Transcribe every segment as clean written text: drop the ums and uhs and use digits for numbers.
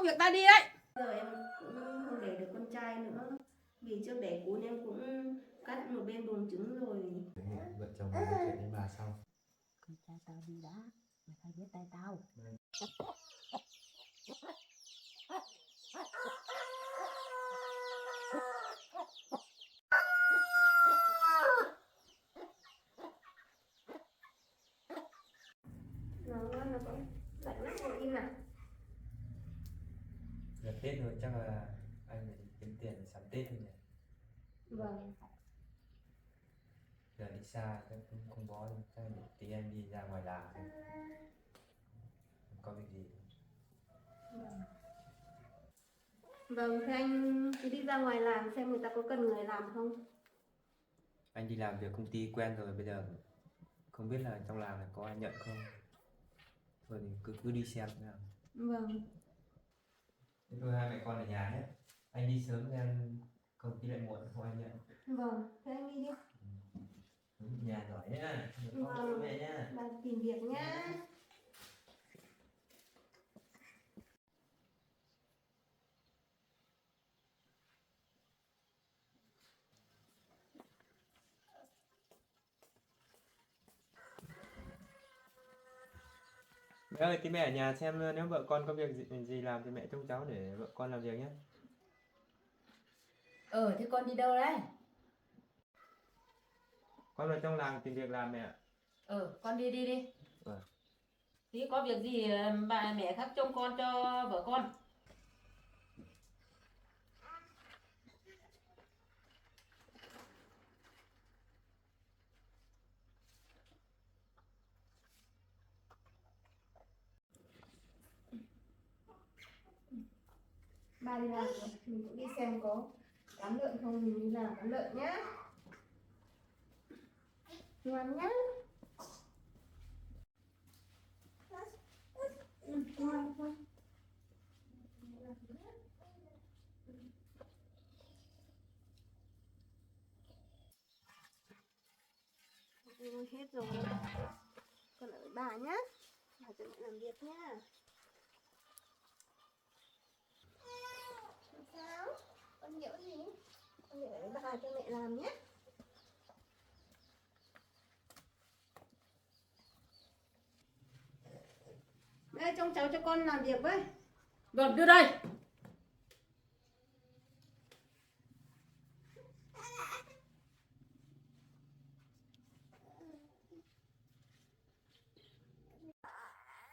việc ta đi đấy. Giờ em cũng không đẻ được con trai nữa. Vì trước đẻ cún em cũng cắt một bên buồng trứng rồi. Vợ chồng nói chuyện với bà sau. Con trai tao đi đã, mày phải biết tay tao. Nó có lạnh lắm rồi im lặng. Gần Tết rồi chắc là anh phải kiếm tiền để sắm Tết rồi nhỉ. Vâng. Giờ đi xa chắc không có đâu, chắc để tí anh đi ra ngoài làm thôi. Không có việc gì. Vâng, thế anh cứ đi ra ngoài làm xem người ta có cần người làm không? Anh đi làm việc công ty quen rồi, bây giờ không biết là trong làng này có ai nhận không. Thôi thì cứ đi xem thế nào. Vâng. Thế thôi hai mẹ con ở nhà nhé. Anh đi sớm em công ty lại muộn không anh nhận. Vâng, thế anh đi đi. Nhà giỏi nhá. Vâng, mẹ nhá. bà tìm việc nhá. Mẹ ơi, tí mẹ ở nhà xem nếu vợ con có việc gì làm thì mẹ trông cháu để vợ con làm việc nhé. Thế con đi đâu đấy? Con vào trong làng tìm việc làm mẹ ạ. Con đi đi. Vâng. Tí có việc gì bà mẹ khác trông con cho vợ con. Ba đi làm rồi, mình cũng đi xem có cám lợn không, mình đi làm cám lợn nhá. Ngoan nhá. Ngoan ngoan. Hết rồi. Con ở với bà nhá. Bà cho mẹ làm việc nhá. Sao? Con nhiễu gì? Con để ở với bà cho mẹ làm nhé. Đây trông cháu cho con làm việc với. Vâng, đưa đây.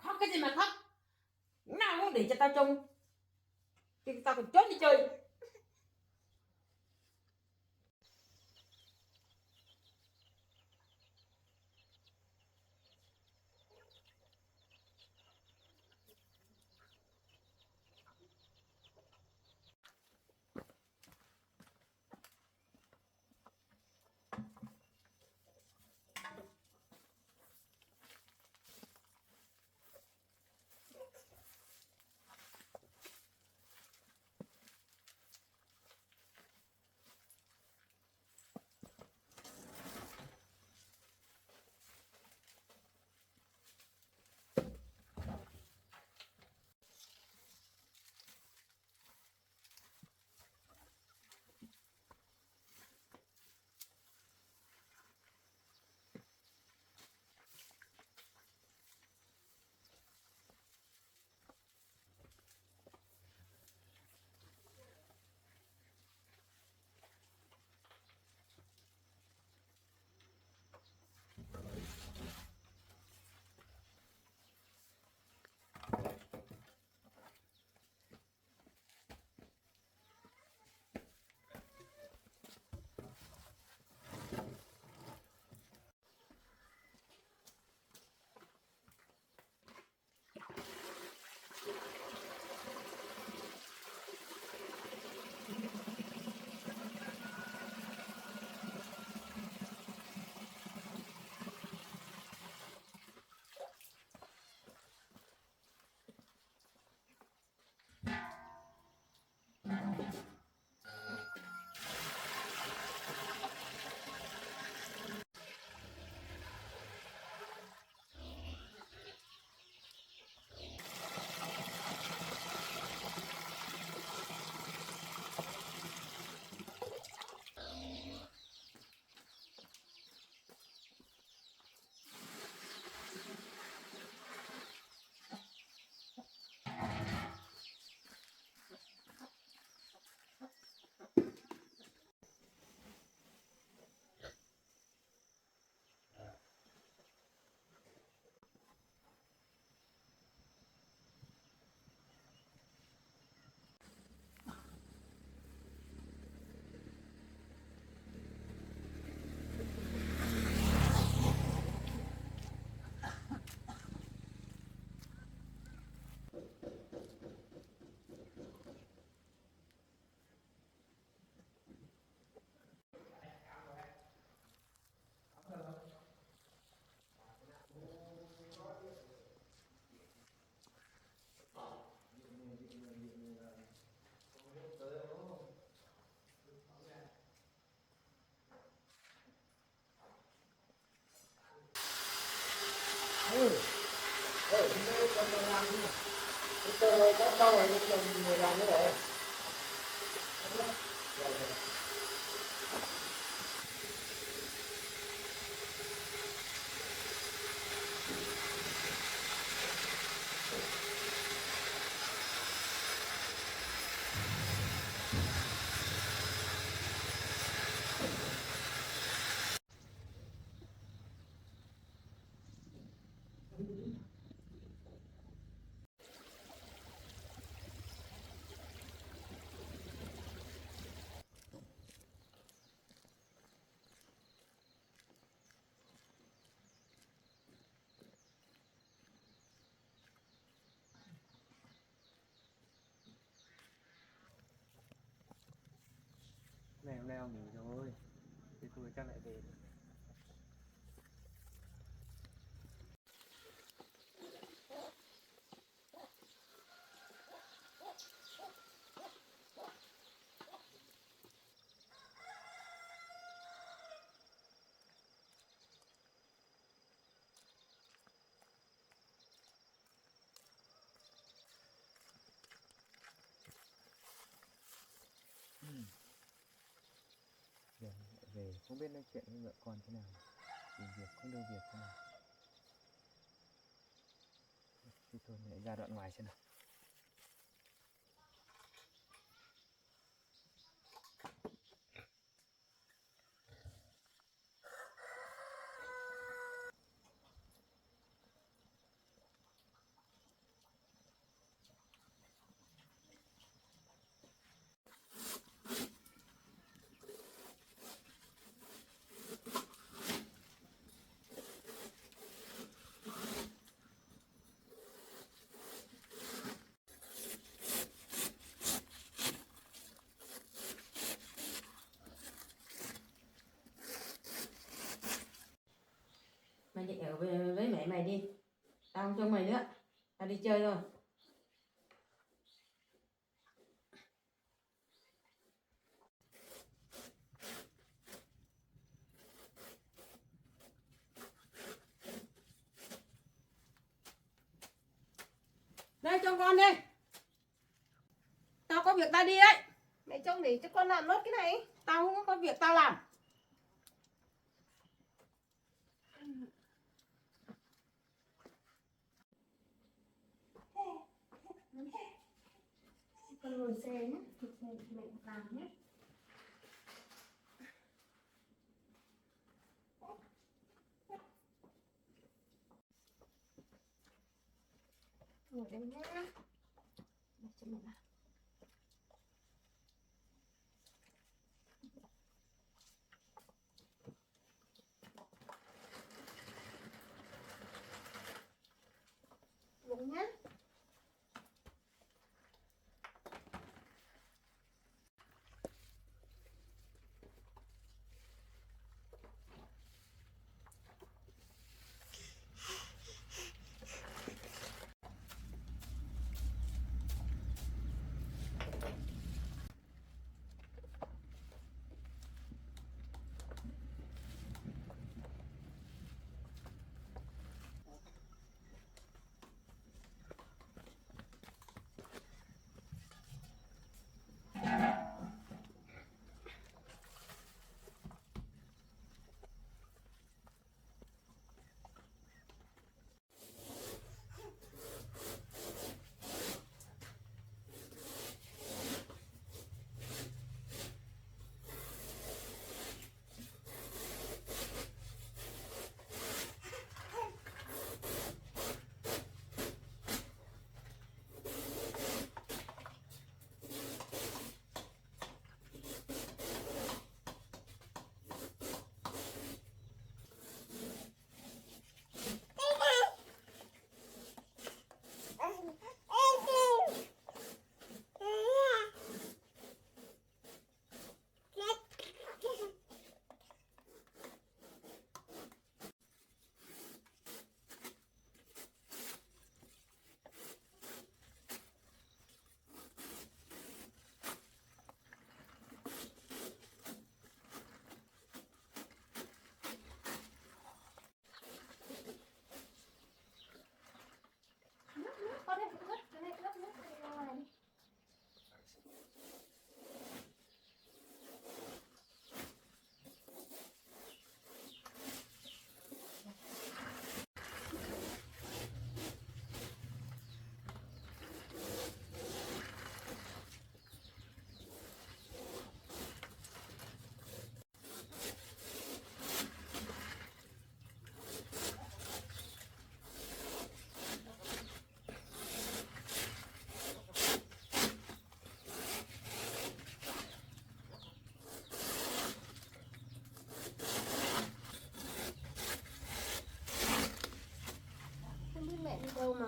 Khóc cái gì mà khóc? Nào không để cho tao trông thì tao còn chốt đi chơi. có câu rồi mình làm như vậy. Này hôm nay ông nghỉ rồi, thì tôi chắc lại về. Giờ lại về không biết nói chuyện với vợ con thế nào, tìm việc không đưa việc thế nào. Thì tôi lại ra đoạn ngoài xem nào. Mày đi ở với mẹ mày đi, tao không trông mày nữa, tao đi chơi thôi. Đây trông con đi, tao có việc tao đi đấy. Mẹ trông để cho con làm nốt cái này. Tao không có việc tao làm. Con ngồi xe nhé, mẹ làm nhé. Ngồi đây nhé. Để cho mẹ làm. Ngồi nhé.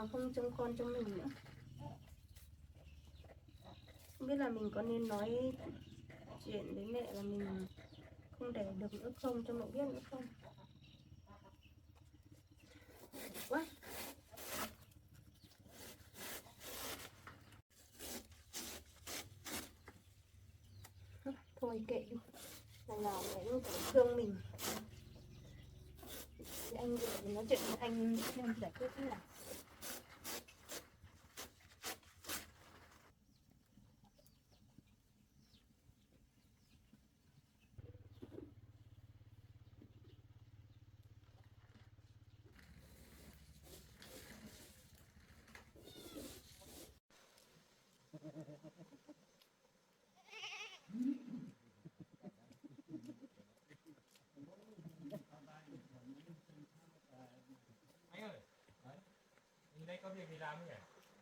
nào không trông con cho mình nữa. Không biết là mình có nên nói chuyện với mẹ là mình không đẻ được nữa không, cho mẹ biết nữa không. Quá. Thôi kệ đi, lần nào mẹ cũng tổn thương mình. Thì anh vừa nói chuyện với anh nên giải quyết thế nào.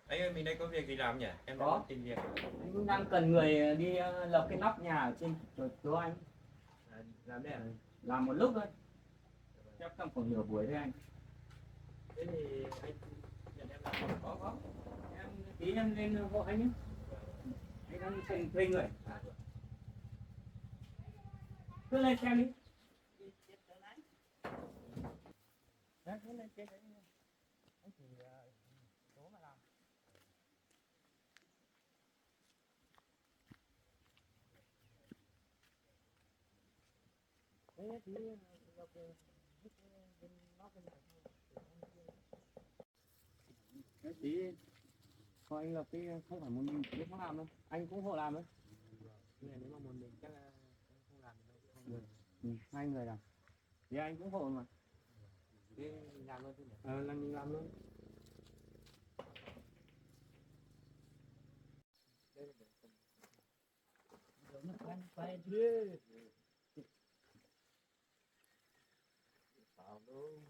Anh ơi, mình đây có việc gì làm nhỉ? Em Có. đang tìm việc. Anh đang cần người đi lợp cái nóc nhà ở trên chỗ anh. Làm đấy à? Làm một lúc thôi. Chắc trong khoảng nửa buổi thôi anh. Thế thì anh nhận em làm. Có. Em tí em lên hộ anh nhé. Anh đang cần thuê người. Cứ lên xem đi. Đấy, cứ lên trên đấy. Anh chỉ đố mà làm. Thế thì lợp Thế tí coi anh lập cái không phải một mình cũng làm đâu, anh cũng hộ làm đấy. Này nếu mà một mình chắc là em không làm được đâu. Hai người. Hai người làm thì anh cũng hộ mà. Thế mình làm luôn thôi nhỉ? Là mình làm luôn. Đây là để cầm. Nó quay đi. Bảo đâu.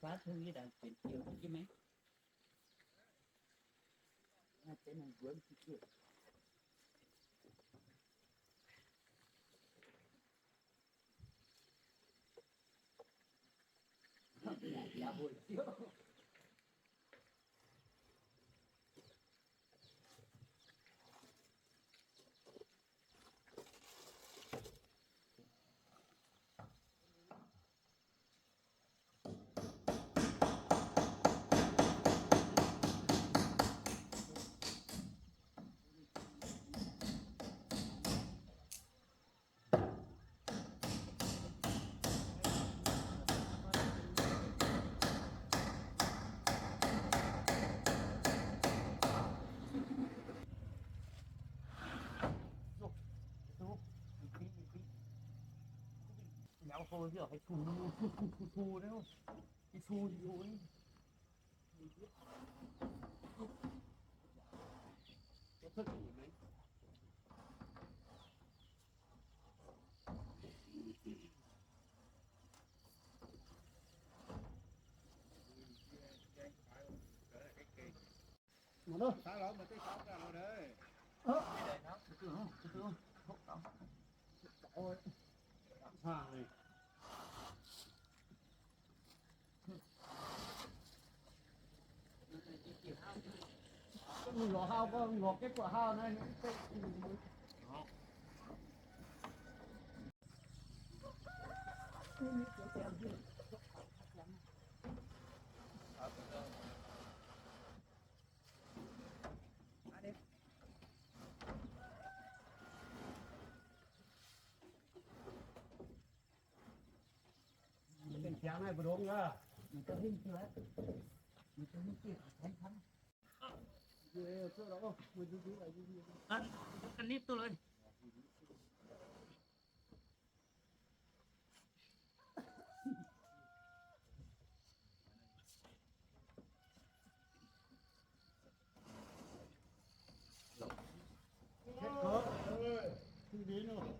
Phá thư với đại chuyện chiều chứ mấy. Cái này vừa chiều. Dạ buổi chiều. Nhau thôi chứ phải phù đấy không? Cái phù gì thôi. Cái thức gì đấy. Mà đâu? Sao lỡ mà cái sáu ra rồi đấy. Cái này nó từ từ không đâu. Ôi. Hàng này. Cái lò hao có lò cái quả hao này cái Cái chén này vừa đúng ra. mình có hình chưa? Mình có hình chưa? Thánh thánh. Chỗ đó, mình cứ lại đi. Cái nít tôi lên. Hết khó. Ơi, không đến đâu.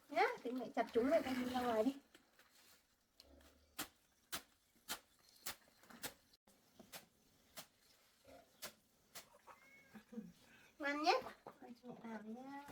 Nhá, tính mẹ chặt chúng này, con đi ra ngoài đi. Ngoan nhé. Mẹ làm nhá.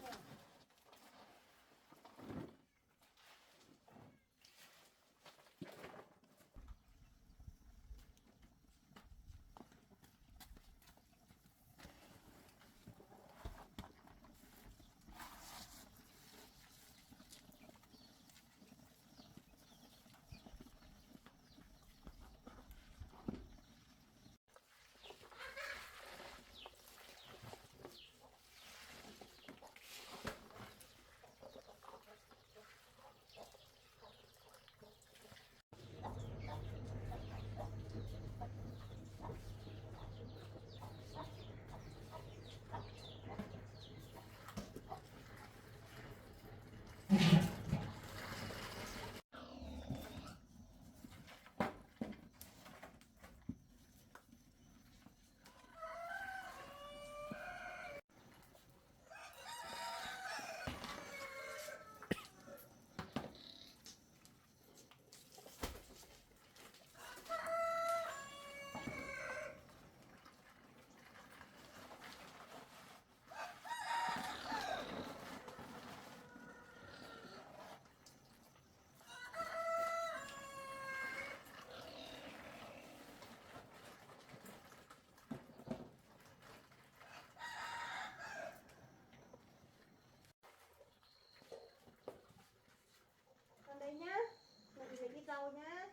Con đây nhá. Mẹ lấy cái rau nhá.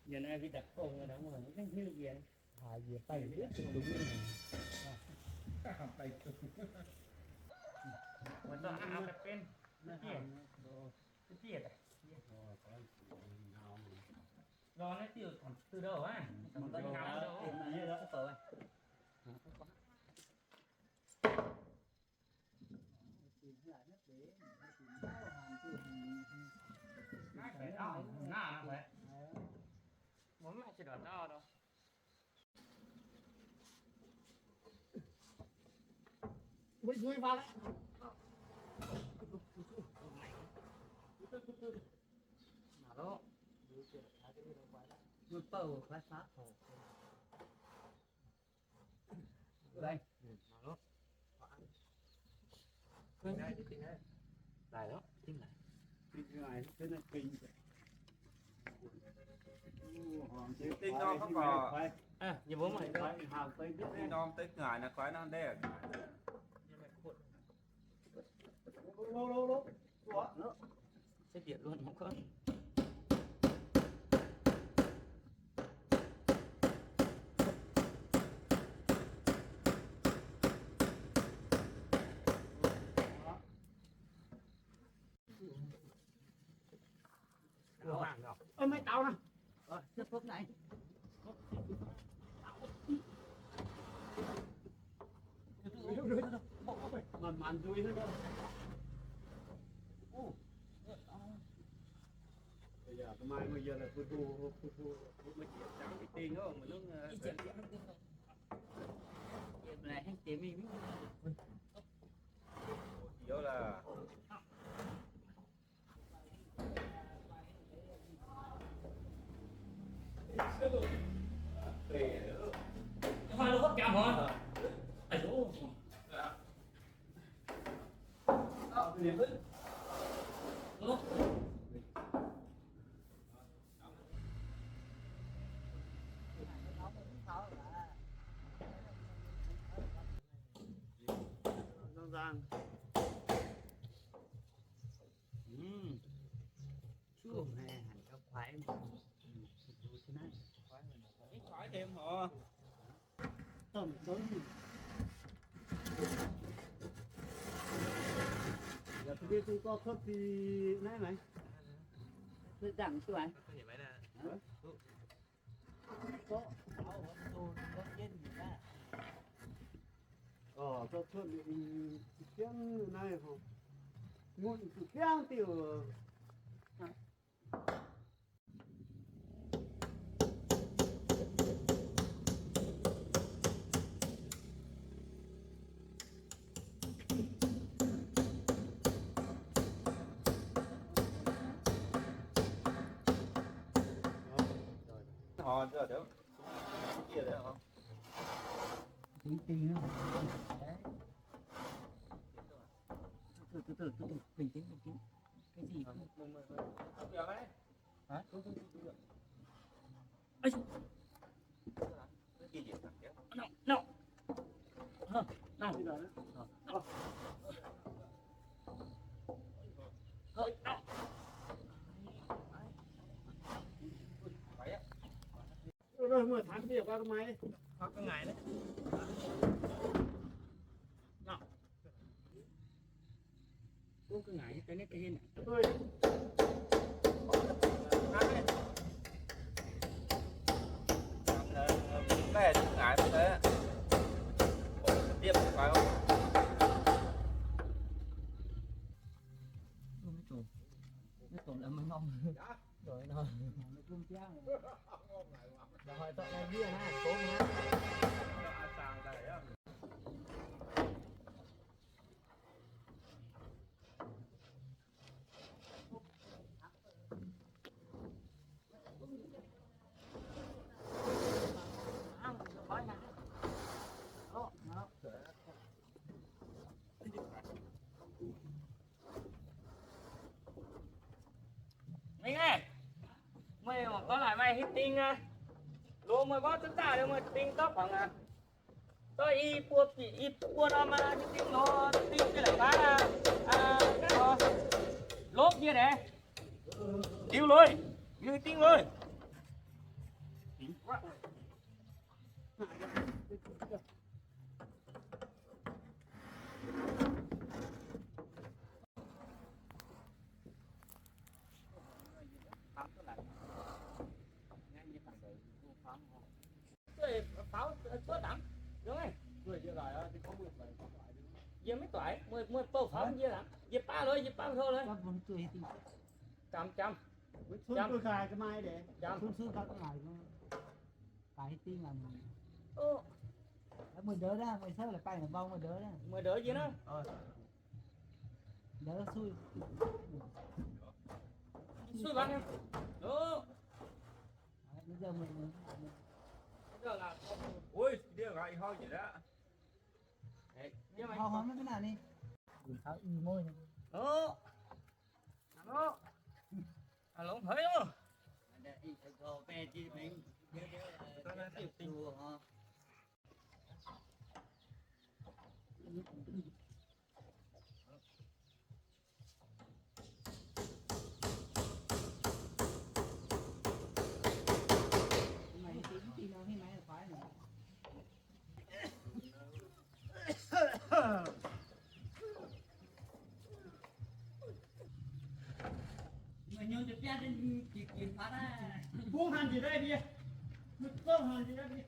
Giờ này bị đặt cồn rồi đúng rồi, cái như vậy. Về tay biết đúng rồi. Tayมันต้องเอาไปเป็นเตี้ยเตี้ยรอให้tiêu còn từ đầu á còn tới ngáo đâu mà như đó rồi phải đau nà vậy muốn mẹ chỉ đỡ đau đâu vui vui vào đấy đó một bầu phát phát đây đó đây đó tim này Ngài thế này kinh. Tinh non không có À, giờ bố mày đâu? tinh non tới ngài là khoái nó đẻ. Sẽ điện luôn không có. Ơ mấy tao nè. Tiếp phút này. Màn vui hết đó. Bây giờ cái mai bây giờ là thu mới chỉ chẳng cái tiền đó mà nó Này anh tìm mình. Yếu là Hoa nó hấp cảm hả? Ai dỗ. nó gian. Chú này hẳn có khoái mà. khoái thêm họ. Tầm tới. Giờ tôi biết tôi có khớp thì nãy mày. Tôi chẳng chú anh. Có. Cho khớp thì tiếng này không. Muốn tiếng tiểu. Họ giờ đâu kia đấy không? Tí nữa. Từ từ bình tĩnh. Cái gì không? Hả? Ây. No. Nào bây giờ đấy. Rồi 10 tháng việc qua máy. Hoặc cái ngày đấy. Nào. Có cái ngày cái này cái này. Ơi. Cái này ngại một thế. Tiếp phải không? Nó trộn là mới ngon. Rồi nó. Rồi tao này bia ha, tốn ha. Mày nghe. Mày có lại mày hít tinh lô mày có tất cả đều mày tinh tóc khoảng tôi y bua nó mà hít tinh lô tinh cái là phá lốp như này tiêu luôn như tinh luôn pháo bớt đắng đúng không? Rồi giờ lại thì có 17 có lại. Giờ mấy tuổi, mới bầu pháo giờ lắm, giờ ba thôi thôi. Các vấn tuổi thì Trăm. Xuống tôi gài cái mai để. xuống xuống các ngày cái tin là Ô, mới đỡ ra mới sao là tay là bông mới đỡ ra mày đỡ gì nữa? đỡ xui Xui bắn em. Đó. bây giờ mình Giờ là Ui, điên ngại hơi gì đó. nhưng mà ho mấy cái nào đi tháo y môi này. đó. Đó. Phải nhớ cho cha đến kịp phát á. Buông hàn gì đây đi. Một câu hàn gì đây đi.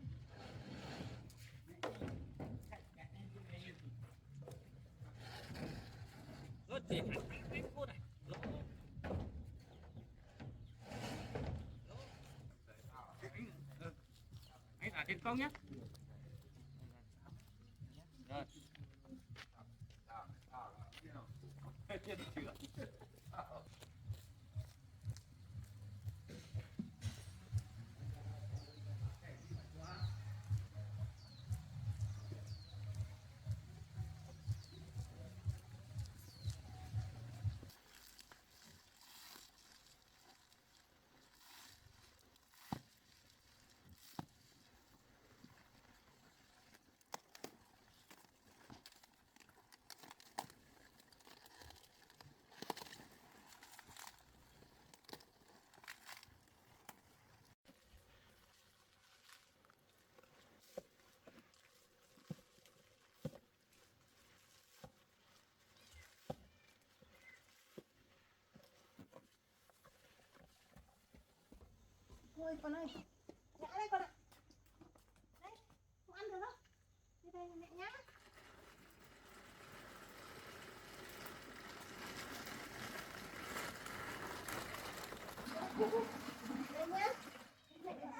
Nó chỉ cái cô này. Anh thả tiền công nhé. Rồi. Tiền chưa? Ôi con ơi, nhã đây con ạ. Đấy, không ăn được đâu. Đi đây mẹ nhá. Đây nhá. Mẹ nhá.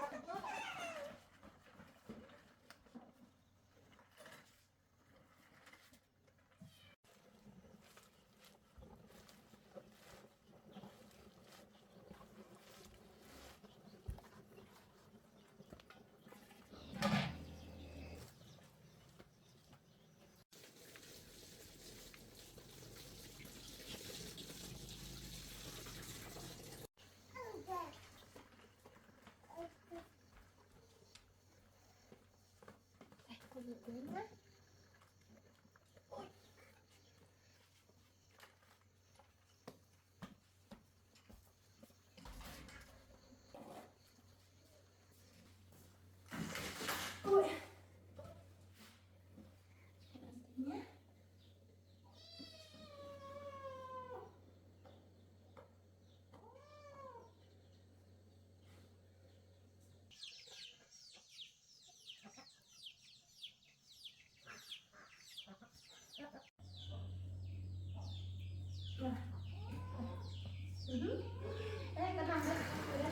Con được đến nhá. Ôi. Nhá. Đây con nằm đây. Đây.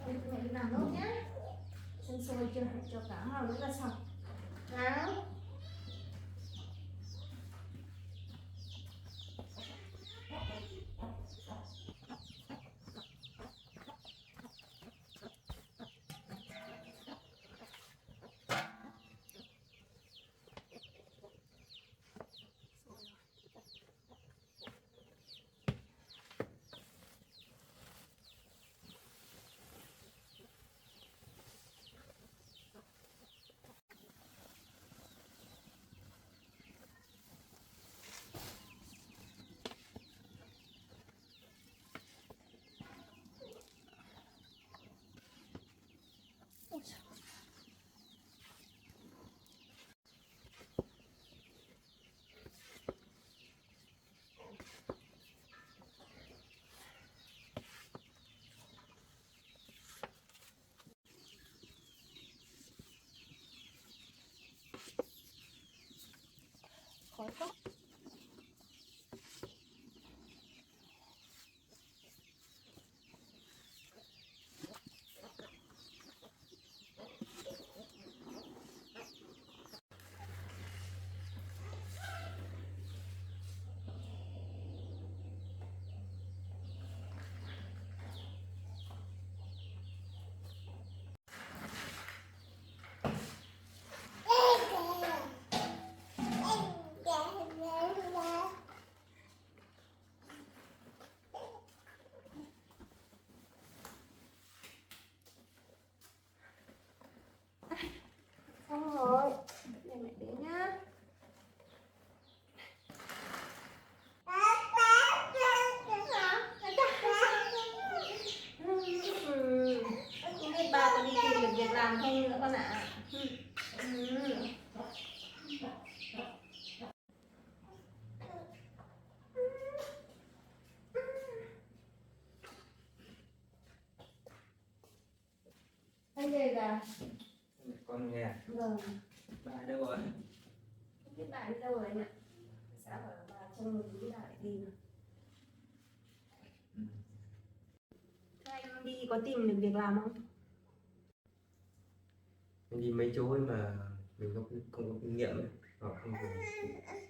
Đây mẹ đi nằm luôn nhá. Xong rồi cho cả hào nữa là xong. Nào. Khói quá. Xong rồi. Để mẹ đến nhá. Không biết ba có đi tìm được việc làm không nữa con ạ. về là Con nghe à? vâng, Bà đâu rồi? không biết bà đi đâu rồi anh ạ. Xã bảo là bà trông một tí bà lại đi mà. Thế anh đi có tìm được việc làm không? Mình đi mấy chỗ ấy mà mình không có kinh nghiệm ấy. Họ không dùng,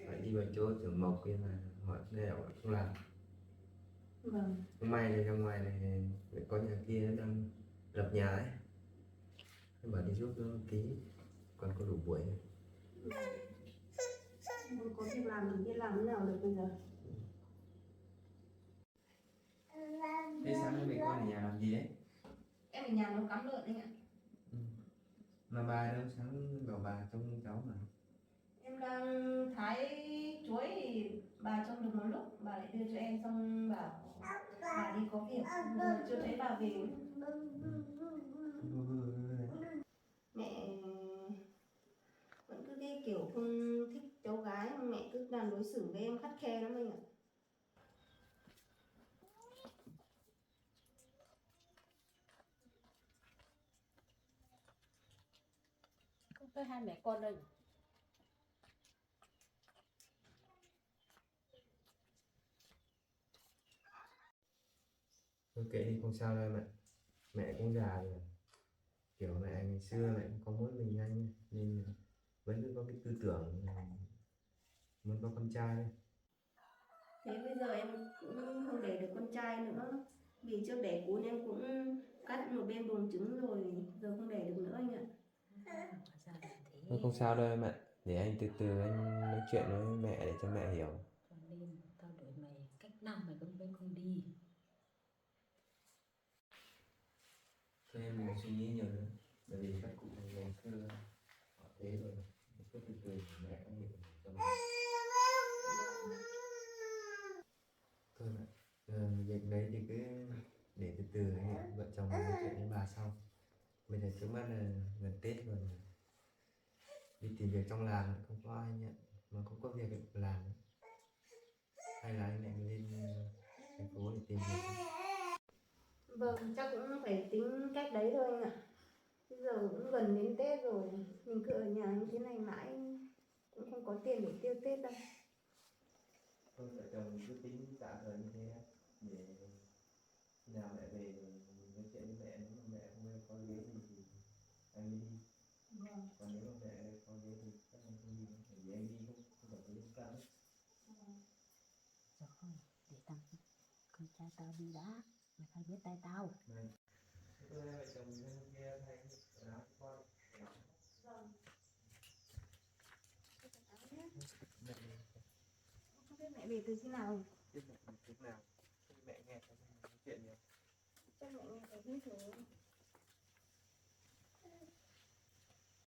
phải đi vào chỗ trưởng mộc kia mà họ đều không làm. Vâng. Hôm nay thì ra ngoài này có nhà kia đang lập nhà ấy, em bảo đi giúp nó một tí, còn có đủ buổi. Không có việc làm thì biết làm thế nào được bây giờ. Thế sáng nay mẹ con ở nhà làm gì đấy? Em ở nhà nấu cắm lợn anh ạ. Mà bà đâu, sáng bảo bà trông cháu mà. Em đang thái chuối thì bà trông được một lúc, bà lại đưa cho em xong bảo bà đi có việc, giờ chưa thấy bà về. Mẹ vẫn cứ cái kiểu không thích cháu gái, mẹ cứ làm đối xử với em khắt khe lắm anh ạ. Không tới hai mẹ con đây. Thôi kệ đi, không sao đâu mẹ. Mẹ cũng già rồi. Kiểu mẹ ngày xưa mẹ cũng có mỗi mình anh nên vẫn cứ có cái tư tưởng muốn có con trai. Thế bây giờ em cũng không đẻ được con trai nữa, vì trước đẻ cún em cũng cắt một bên buồng trứng rồi, giờ không đẻ được nữa anh ạ. Thôi không sao đâu em ạ, để anh từ từ anh nói chuyện với mẹ để cho mẹ hiểu. Cho nên tao đuổi mày cách nào mày cũng vẫn không đi. Thôi em đừng suy nghĩ nhiều nữa, bởi vì các cụ ngày xưa họ thế rồi, cứ từ từ mẹ cũng hiểu cho mẹ. Thôi mẹ, việc đấy thì cứ để từ từ anh vợ chồng nói chuyện với bà sau. Bây giờ trước mắt là gần Tết rồi, đi tìm việc trong làng không có ai nhận, mà không có việc làm, hay là anh lại lên thành phố để tìm việc. Vâng, chắc cũng phải tính cách đấy thôi anh ạ. Bây giờ cũng gần đến Tết rồi, mình cứ ở nhà như thế này mãi cũng không có tiền để tiêu Tết đâu. Thôi vợ chồng cứ tính tạm thời như thế để khi nào mẹ về mình nói chuyện với mẹ, nếu mà mẹ không có ghế gì thì anh mới đi. Vâng. Còn nếu mà mẹ có ghế thì chắc anh không đi, bởi vì anh đi không phải ghế cam ấy. Rồi thôi, để thằng con trai tao đi đã, mày phải biết tay tao. Vâng. Thế thôi hai vợ chồng lên kia thay quần áo cho con. Vâng. Không biết mẹ về từ khi nào? Biết mẹ lúc nào, khi mẹ nghe thấy nói chuyện nhiều. Chắc mẹ nghe thấy hết rồi.